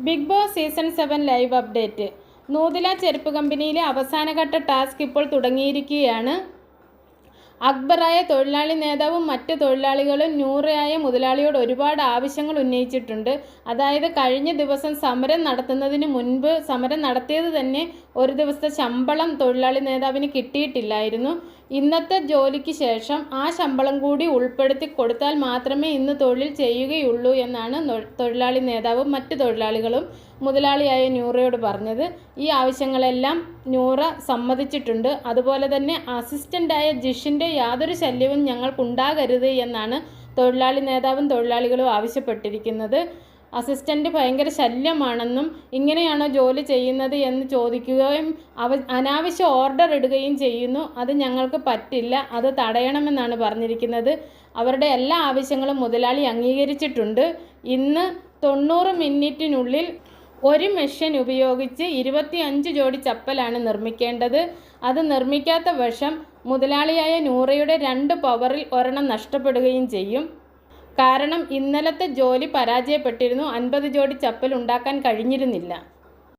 Big Boss season 7 live update. നൂതില ചെരുപ്പ് കമ്പനിയിലെ അവസാനഘട്ട ടാസ്ക് ഇപ്പോൾ തുടങ്ങിയിരിക്കുകയാണ്. അക്ബറായ തൊഴിലാളി നേതാവും മറ്റ് തൊഴിലാളികളും നൂറയായ മുതലാളിയോട് ഒരുപാട് ആവശ്യങ്ങൾ ഉന്നയിച്ചിട്ടുണ്ട്. അതായത് കഴിഞ്ഞ ദിവസം സമരം നടത്തുന്നതിന് മുൻപ് സമരം നടത്തിയത് തന്നെ ഒരു ദിവസത്തെ ശമ്പളം തൊഴിലാളി നേതാവിന് കിട്ടിയിട്ടില്ലായിരുന്നു. ഇന്നത്തെ ജോലിക്ക് ശേഷം ആ ശമ്പളം കൂടി ഉൾപ്പെടുത്തി കൊടുത്താൽ മാത്രമേ ഇന്ന് തൊഴിൽ ചെയ്യുകയുള്ളൂ എന്നാണ് തൊഴിലാളി നേതാവും മറ്റ് തൊഴിലാളികളും മുതലാളിയായ നൂറയോട് പറഞ്ഞത്. ഈ ആവശ്യങ്ങളെല്ലാം നൂറ സമ്മതിച്ചിട്ടുണ്ട്. അതുപോലെ തന്നെ അസിസ്റ്റൻ്റായ ജിഷിൻ്റെ യാതൊരു ശല്യവും ഞങ്ങൾക്കുണ്ടാകരുത് എന്നാണ് തൊഴിലാളി നേതാവും തൊഴിലാളികളും ആവശ്യപ്പെട്ടിരിക്കുന്നത്. അസിസ്റ്റൻ്റ് ഭയങ്കര ശല്യമാണെന്നും ഇങ്ങനെയാണോ ജോലി ചെയ്യുന്നത് എന്ന് ചോദിക്കുകയും അനാവശ്യ ഓർഡർ ഇടുകയും ചെയ്യുന്നു. അത് ഞങ്ങൾക്ക് പറ്റില്ല, അത് തടയണമെന്നാണ് പറഞ്ഞിരിക്കുന്നത്. അവരുടെ എല്ലാ ആവശ്യങ്ങളും മുതലാളി അംഗീകരിച്ചിട്ടുണ്ട്. ഇന്ന് 90 മിനിറ്റിനുള്ളിൽ ഒരു മെഷീൻ ഉപയോഗിച്ച് 25 ജോഡി ചപ്പലാണ് നിർമ്മിക്കേണ്ടത്. അത് നിർമ്മിക്കാത്ത വശം മുതലാളിയായ നൂറയുടെ 2 പവറിൽ ഒരെണ്ണം നഷ്ടപ്പെടുകയും ചെയ്യും. കാരണം ഇന്നലത്തെ ജോലി പരാജയപ്പെട്ടിരുന്നു. 50 ജോഡി ചപ്പൽ ഉണ്ടാക്കാൻ കഴിഞ്ഞിരുന്നില്ല.